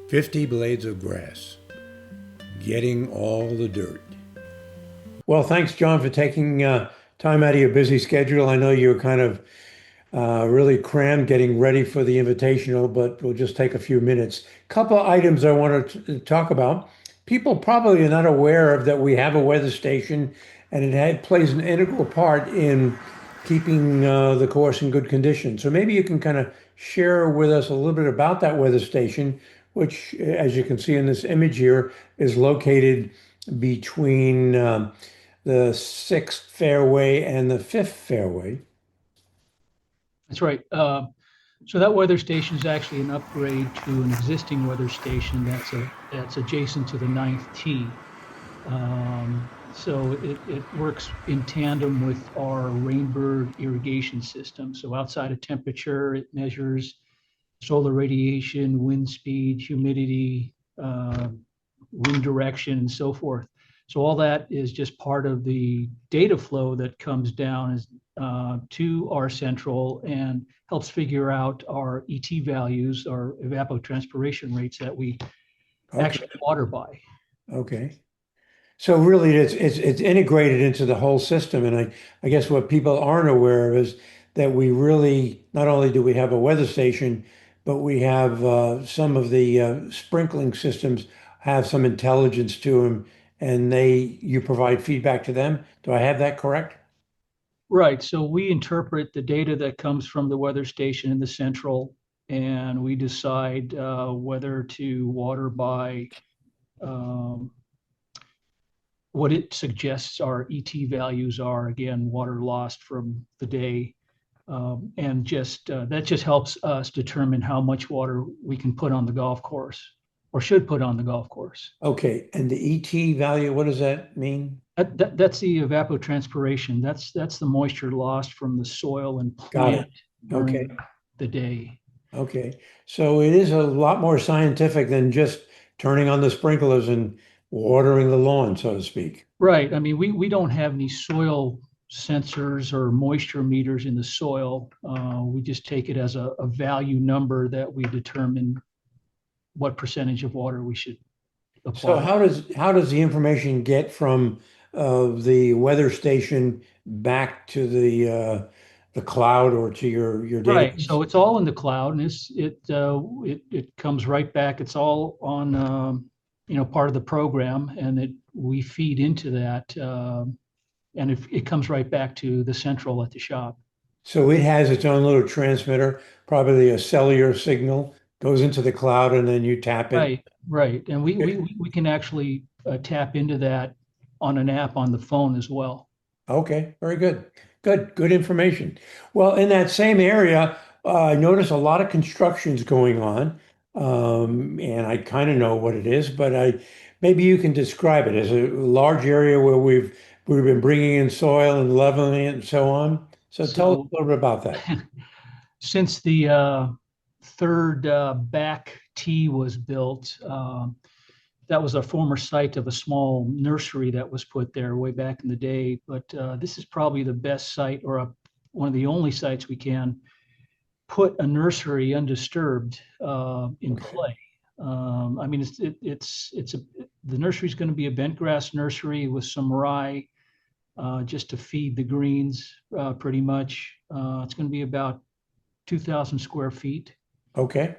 50 blades of grass, getting all the dirt. Well, thanks, John, for taking time out of your busy schedule. I know you're kind of really crammed getting ready for the invitational, but we'll just take a few minutes. Couple of items I want to talk about. People probably are not aware of that we have a weather station, and plays an integral part in keeping the course in good condition. So maybe you can kind of share with us a little bit about that weather station, which, as you can see in this image here, is located between the sixth fairway and the fifth fairway. That's right. So that weather station is actually an upgrade to an existing weather station that's adjacent to the ninth tee. So it works in tandem with our Rainbird irrigation system. So outside of temperature, it measures solar radiation, wind speed, humidity, wind direction, and so forth. So all that is just part of the data flow that comes down to our central and helps figure out our ET values, our evapotranspiration rates that we Okay. actually water by. Okay. So really, it's integrated into the whole system, and I guess what people aren't aware of is that we really not only do we have a weather station, but we have some of the sprinkling systems have some intelligence to them, and you provide feedback to them. Do I have that correct? Right. So we interpret the data that comes from the weather station in the central, and we decide whether to water by um, what it suggests our ET values are. Again, water lost from the day. And just that just helps us determine how much water we can put on the golf course or should put on the golf course. Okay. And the ET value, what does that mean? That's the evapotranspiration. That's the moisture lost from the soil and Got it. plant Okay. during the day. Okay. So it is a lot more scientific than just turning on the sprinklers and watering the lawn, so to speak. Right. I mean, we don't have any soil sensors or moisture meters in the soil. We just take it as a value number that we determine what percentage of water we should So apply. how does the information get from the weather station back to the cloud or to your Right. database? So it's all in the cloud, and it comes right back. It's all on part of the program, and we feed into that, and it comes right back to the central at the shop. So it has its own little transmitter, probably a cellular signal, goes into the cloud, and then you tap it. Right. Right. And we can actually tap into that on an app on the phone as well. Okay, very good. Good information. Well, in that same area, I notice a lot of constructions going on, and I kind of know what it is, but maybe you can describe it as a large area where we've been bringing in soil and leveling it and so on. So tell us So a little bit about that. since the third back tee was built, that was a former site of a small nursery that was put there way back in the day. But this is probably the best site or one of the only sites we can put a nursery undisturbed in Okay. play. I mean, the nursery is going to be a bent grass nursery with some rye just to feed the greens, pretty much. It's going to be about 2,000 square feet. Okay.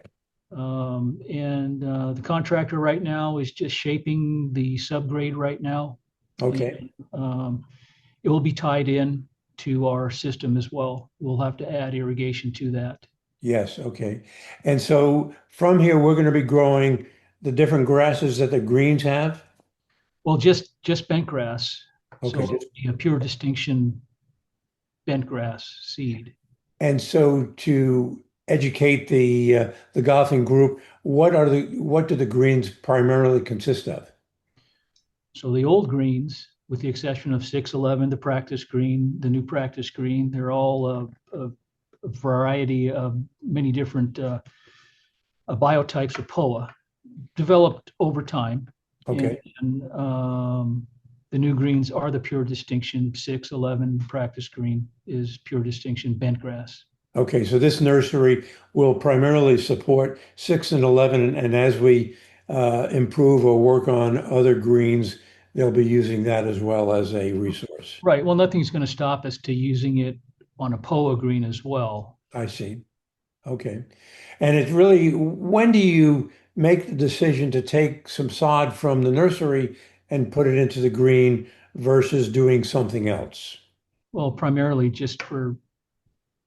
And the contractor right now is just shaping the subgrade right now. Okay. And it will be tied in to our system as well. We'll have to add irrigation to that. Yes. Okay. And so from here, we're going to be growing the different grasses that the greens have. Well, just bent grass. So Okay. it'll be a pure distinction bent grass seed. And so to educate the golfing group, what do the greens primarily consist of? So the old greens, with the exception of 611, the practice green, the new practice green, they're all a variety of many different biotypes of POA developed over time. Okay. And the new greens are the pure distinction. 611 practice green is pure distinction bent grass. Okay, so this nursery will primarily support 6 and 11, and as we improve or work on other greens, they'll be using that as well as a resource. Right. Well, nothing's going to stop us to using it on a POA green as well. I see. Okay. And it's really, when do you make the decision to take some sod from the nursery and put it into the green versus doing something else? Well, primarily just for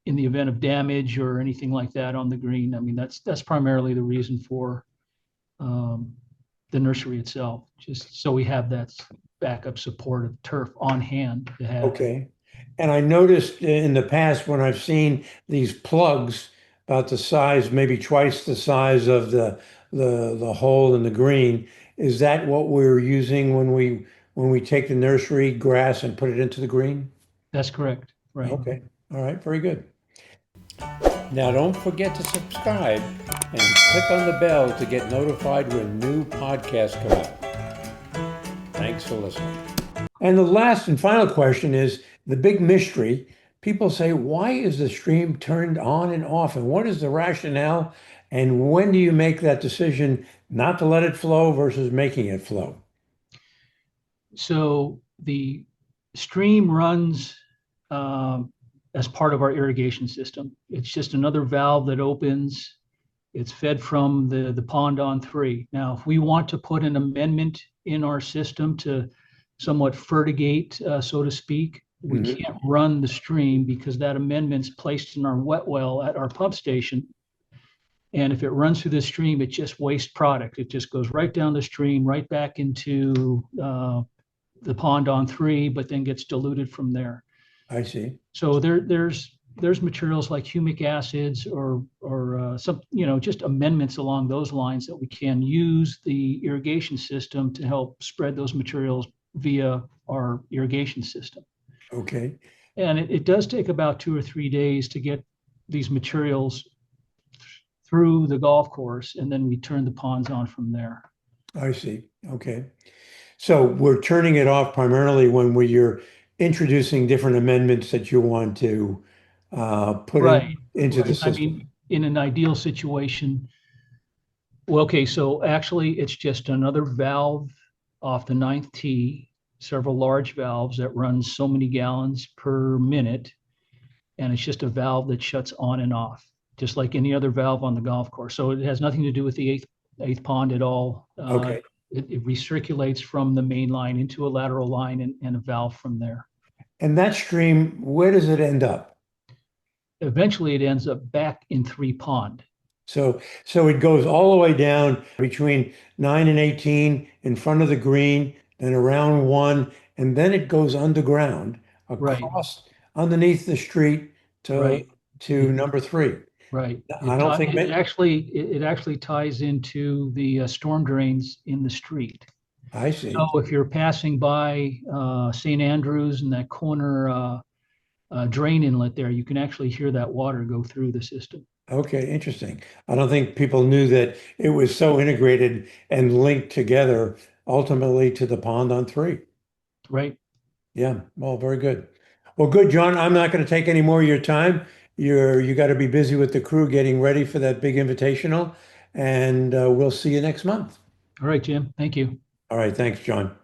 in the event of damage or anything like that on the green. I mean, that's primarily the reason for um, the nursery itself, just so we have that backup support of turf on hand to have. Okay. And I noticed in the past when I've seen these plugs about the size, maybe twice the size of the hole in the green, is that what we're using when we take the nursery grass and put it into the green? That's correct. Right. Okay. All right. Very good. Now don't forget to subscribe and click on the bell to get notified when new podcasts come out. Thanks for listening. And the last and final question is the big mystery. People say, why is the stream turned on and off? And what is the rationale? And when do you make that decision not to let it flow versus making it flow? So the stream runs as part of our irrigation system. It's just another valve that opens. It's fed from the pond on three. Now, if we want to put an amendment in our system to somewhat fertigate, so to speak, we Mhm. can't run the stream because that amendment's placed in our wet well at our pump station. And if it runs through the stream, it just wastes product. It just goes right down the stream, right back into the pond on three, but then gets diluted from there. I see. So there's materials like humic acids or some just amendments along those lines that we can use the irrigation system to help spread those materials via our irrigation system. Okay. And it does take about 2 or 3 days to get these materials through the golf course, and then we turn the ponds on from there. I see. Okay. So we're turning it off primarily when you're introducing different amendments that you want to put Right, into the right. I system. mean, in an ideal situation, well, okay, so actually it's just another valve off the ninth tee, several large valves that run so many gallons per minute. And it's just a valve that shuts on and off, just like any other valve on the golf course. So it has nothing to do with the eighth pond at all. Okay. It recirculates from the main line into a lateral line and a valve from there. And that stream, where does it end up? Eventually, it ends up back in three pond. So it goes all the way down between 9 and 18 in front of the green, then around one, and then it goes underground Right, across underneath the street to right. to It, number three. right. I don't think It actually ties into the storm drains in the street. I So see. if you're passing by St. Andrews and that corner drain inlet there, you can actually hear that water go through the system. Okay, interesting. I don't think people knew that it was so integrated and linked together ultimately to the pond on three. Right. Yeah, well, very good. Well, good, John. I'm not going to take any more of your time. You got to be busy with the crew getting ready for that big invitational, and we'll see you next month. All right, Jim. Thank you. All right, thanks, John.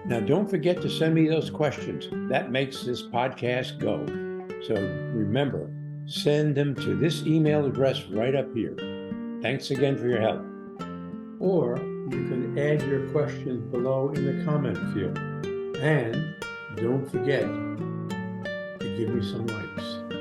Now, don't forget to send me those questions. That makes this podcast go. So remember, send them to this email address right up here. Thanks again for your help. Or you can add your questions below in the comment field. And don't forget to give me some likes.